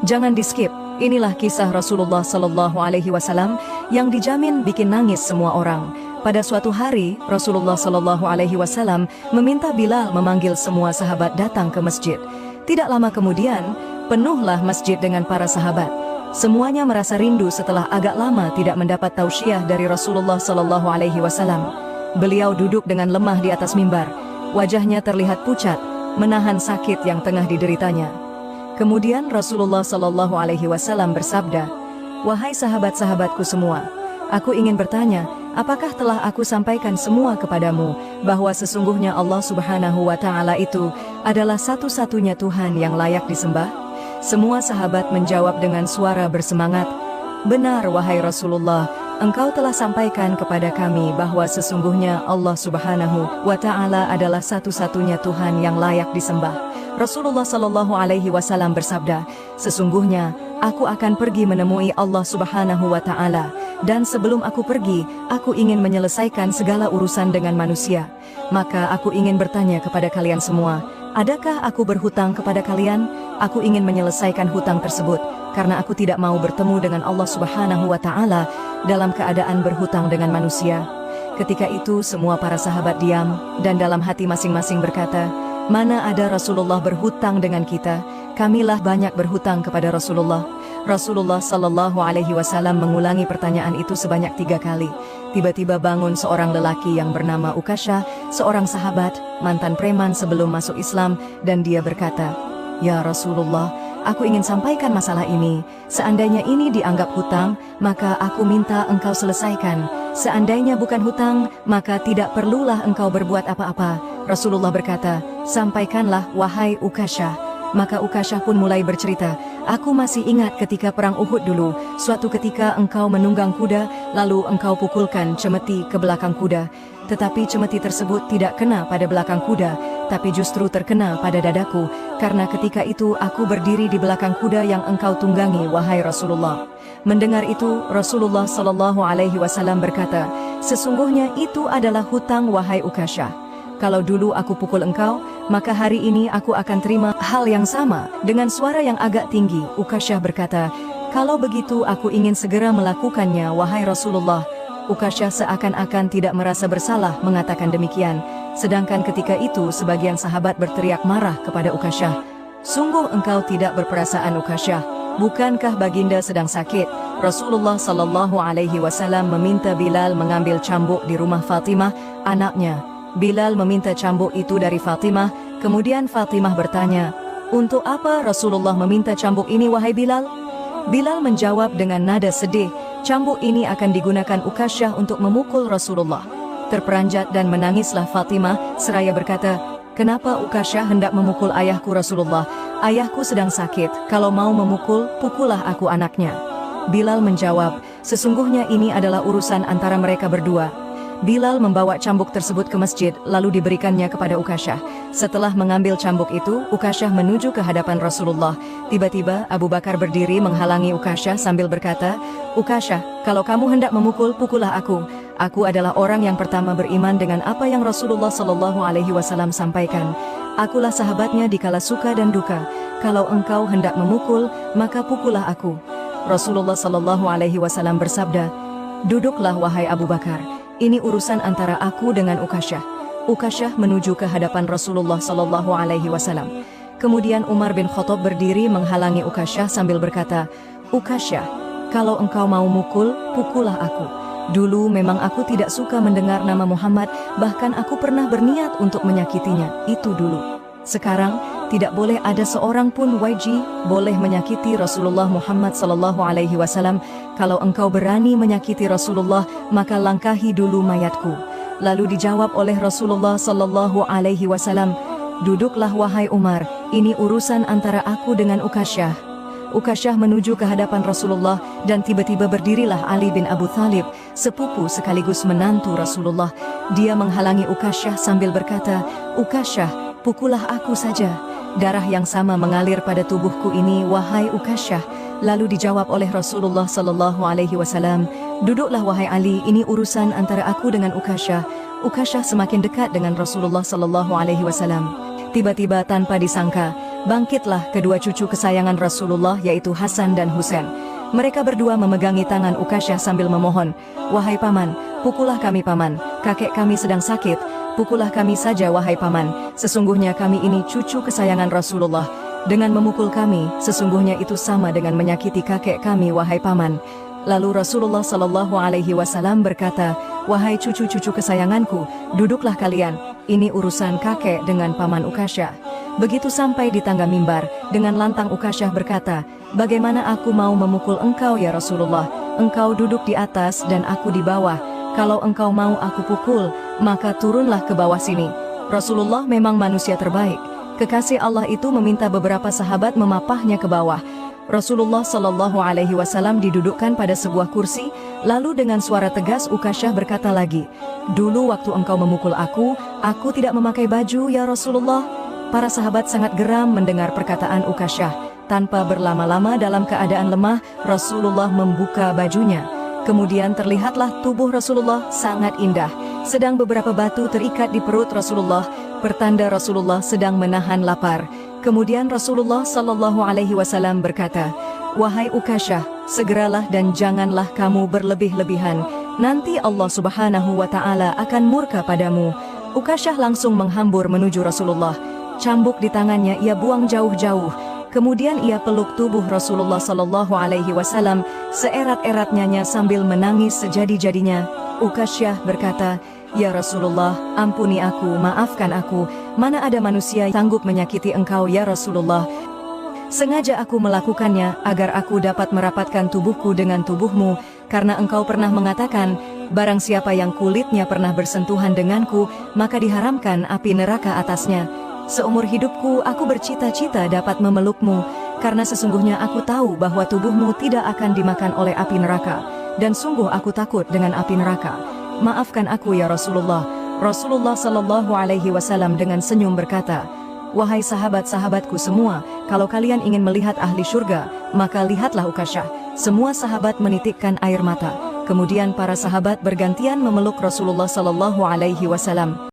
Jangan di-skip. Inilah kisah Rasulullah Sallallahu Alaihi Wasallam yang dijamin bikin nangis semua orang. Pada suatu hari, Rasulullah Sallallahu Alaihi Wasallam meminta Bilal memanggil semua sahabat datang ke masjid. Tidak lama kemudian, penuhlah masjid dengan para sahabat. Semuanya merasa rindu setelah agak lama tidak mendapat tausiah dari Rasulullah Sallallahu Alaihi Wasallam. Beliau duduk dengan lemah di atas mimbar. Wajahnya terlihat pucat, menahan sakit yang tengah dideritanya. Kemudian Rasulullah Sallallahu Alaihi Wasallam bersabda, "Wahai sahabat-sahabatku semua, aku ingin bertanya, apakah telah aku sampaikan semua kepadamu bahwa sesungguhnya Allah Subhanahu wa Ta'ala itu adalah satu-satunya Tuhan yang layak disembah?" Semua sahabat menjawab dengan suara bersemangat, "Benar wahai Rasulullah, Engkau telah sampaikan kepada kami bahwa sesungguhnya Allah Subhanahu wa Ta'ala adalah satu-satunya Tuhan yang layak disembah." Rasulullah Sallallahu Alaihi Wasallam bersabda, "Sesungguhnya aku akan pergi menemui Allah Subhanahu wa Ta'ala, dan sebelum aku pergi, aku ingin menyelesaikan segala urusan dengan manusia. Maka aku ingin bertanya kepada kalian semua, adakah aku berhutang kepada kalian? Aku ingin menyelesaikan hutang tersebut, karena aku tidak mau bertemu dengan Allah Subhanahu wa Ta'ala dalam keadaan berhutang dengan manusia." Ketika itu semua para sahabat diam, dan dalam hati masing-masing berkata, "Mana ada Rasulullah berhutang dengan kita? Kamilah banyak berhutang kepada Rasulullah." Rasulullah Sallallahu Alaihi Wasallam mengulangi pertanyaan itu sebanyak 3 kali. Tiba-tiba bangun seorang lelaki yang bernama Ukasyah, seorang sahabat, mantan preman sebelum masuk Islam, dan dia berkata, "Ya Rasulullah, aku ingin sampaikan masalah ini. Seandainya ini dianggap hutang, maka aku minta engkau selesaikan. Seandainya bukan hutang, maka tidak perlulah engkau berbuat apa-apa." Rasulullah berkata, "Sampaikanlah wahai Ukasyah." Maka Ukasyah pun mulai bercerita, "Aku masih ingat ketika perang Uhud dulu, suatu ketika engkau menunggang kuda, lalu engkau pukulkan cemeti ke belakang kuda. Tetapi cemeti tersebut tidak kena pada belakang kuda, tapi justru terkena pada dadaku, karena ketika itu aku berdiri di belakang kuda yang engkau tunggangi, wahai Rasulullah." Mendengar itu, Rasulullah Sallallahu Alaihi Wasallam berkata, "Sesungguhnya itu adalah hutang wahai Ukasyah. Kalau dulu aku pukul engkau, maka hari ini aku akan terima hal yang sama." Dengan suara yang agak tinggi, Ukasyah berkata, "Kalau begitu aku ingin segera melakukannya, wahai Rasulullah." Ukasyah seakan-akan tidak merasa bersalah mengatakan demikian. Sedangkan ketika itu sebagian sahabat berteriak marah kepada Ukasyah, "Sungguh engkau tidak berperasaan Ukasyah. Bukankah baginda sedang sakit?" Rasulullah Sallallahu Alaihi Wasallam meminta Bilal mengambil cambuk di rumah Fatimah, anaknya. Bilal meminta cambuk itu dari Fatimah. Kemudian Fatimah bertanya, "Untuk apa Rasulullah meminta cambuk ini wahai Bilal?" Bilal menjawab dengan nada sedih, "Cambuk ini akan digunakan Ukasyah untuk memukul Rasulullah." Terperanjat dan menangislah Fatimah seraya berkata, "Kenapa Ukasyah hendak memukul ayahku Rasulullah? Ayahku sedang sakit, kalau mau memukul, pukullah aku anaknya." Bilal menjawab, "Sesungguhnya ini adalah urusan antara mereka berdua." Bilal membawa cambuk tersebut ke masjid, lalu diberikannya kepada Ukasyah. Setelah mengambil cambuk itu, Ukasyah menuju ke hadapan Rasulullah. Tiba-tiba Abu Bakar berdiri menghalangi Ukasyah sambil berkata, "Ukasyah, kalau kamu hendak memukul, pukullah aku. Aku adalah orang yang pertama beriman dengan apa yang Rasulullah Sallallahu Alaihi Wasallam sampaikan. Akulah sahabatnya di kala suka dan duka. Kalau engkau hendak memukul, maka pukullah aku." Rasulullah Sallallahu Alaihi Wasallam bersabda, "Duduklah wahai Abu Bakar. Ini urusan antara aku dengan Ukasyah." Ukasyah menuju ke hadapan Rasulullah Sallallahu Alaihi Wasallam. Kemudian Umar bin Khattab berdiri menghalangi Ukasyah sambil berkata, "Ukasyah, kalau engkau mau mukul, pukullah aku. Dulu memang aku tidak suka mendengar nama Muhammad, bahkan aku pernah berniat untuk menyakitinya, itu dulu. Sekarang, tidak boleh ada seorang pun boleh menyakiti Rasulullah Muhammad Sallallahu Alaihi Wasallam. Kalau engkau berani menyakiti Rasulullah, maka langkahi dulu mayatku." Lalu dijawab oleh Rasulullah Sallallahu Alaihi Wasallam, "Duduklah wahai Umar, ini urusan antara aku dengan Ukasyah." Ukasyah menuju ke hadapan Rasulullah, dan tiba-tiba berdirilah Ali bin Abu Thalib, sepupu sekaligus menantu Rasulullah. Dia menghalangi Ukasyah sambil berkata, "Ukasyah, pukullah aku saja. Darah yang sama mengalir pada tubuhku ini, wahai Ukasyah." Lalu dijawab oleh Rasulullah Sallallahu Alaihi Wasallam, "Duduklah wahai Ali, ini urusan antara aku dengan Ukasyah." Ukasyah semakin dekat dengan Rasulullah Sallallahu Alaihi Wasallam. Tiba-tiba tanpa disangka, bangkitlah kedua cucu kesayangan Rasulullah yaitu Hasan dan Husain. Mereka berdua memegangi tangan Ukasyah sambil memohon, "Wahai paman, pukullah kami paman, kakek kami sedang sakit, pukullah kami saja wahai paman, sesungguhnya kami ini cucu kesayangan Rasulullah. Dengan memukul kami, sesungguhnya itu sama dengan menyakiti kakek kami wahai paman." Lalu Rasulullah Shallallahu Alaihi Wasallam berkata, "Wahai cucu-cucu kesayanganku, duduklah kalian, ini urusan kakek dengan paman Ukasyah." Begitu sampai di tangga mimbar, dengan lantang Ukasyah berkata, "Bagaimana aku mau memukul engkau ya Rasulullah? Engkau duduk di atas dan aku di bawah. Kalau engkau mau aku pukul, maka turunlah ke bawah sini." Rasulullah memang manusia terbaik. Kekasih Allah itu meminta beberapa sahabat memapahnya ke bawah. Rasulullah Shallallahu Alaihi Wasallam didudukkan pada sebuah kursi, lalu dengan suara tegas Ukasyah berkata lagi, "Dulu waktu engkau memukul aku tidak memakai baju ya Rasulullah." Para sahabat sangat geram mendengar perkataan Ukasyah. Tanpa berlama-lama dalam keadaan lemah, Rasulullah membuka bajunya. Kemudian terlihatlah tubuh Rasulullah sangat indah, sedang beberapa batu terikat di perut Rasulullah, pertanda Rasulullah sedang menahan lapar. Kemudian Rasulullah Shallallahu Alaihi Wasallam berkata, "Wahai Ukasyah, segeralah dan janganlah kamu berlebih-lebihan. Nanti Allah Subhanahu wa Ta'ala akan murka padamu." Ukasyah langsung menghambur menuju Rasulullah. Cambuk di tangannya ia buang jauh-jauh. Kemudian ia peluk tubuh Rasulullah Shallallahu Alaihi Wasallam seerat-eratnya sambil menangis sejadi-jadinya. Ukasyah berkata, "Ya Rasulullah, ampuni aku, maafkan aku. Mana ada manusia yang sanggup menyakiti engkau ya Rasulullah. Sengaja aku melakukannya agar aku dapat merapatkan tubuhku dengan tubuhmu, karena engkau pernah mengatakan, barang siapa yang kulitnya pernah bersentuhan denganku, maka diharamkan api neraka atasnya. Seumur hidupku aku bercita-cita dapat memelukmu, karena sesungguhnya aku tahu bahwa tubuhmu tidak akan dimakan oleh api neraka, dan sungguh aku takut dengan api neraka. Maafkan aku ya Rasulullah." Rasulullah Shallallahu Alaihi Wasallam dengan senyum berkata, "Wahai sahabat-sahabatku semua, kalau kalian ingin melihat ahli surga, maka lihatlah Ukasyah." Semua sahabat menitikkan air mata. Kemudian para sahabat bergantian memeluk Rasulullah Shallallahu Alaihi Wasallam.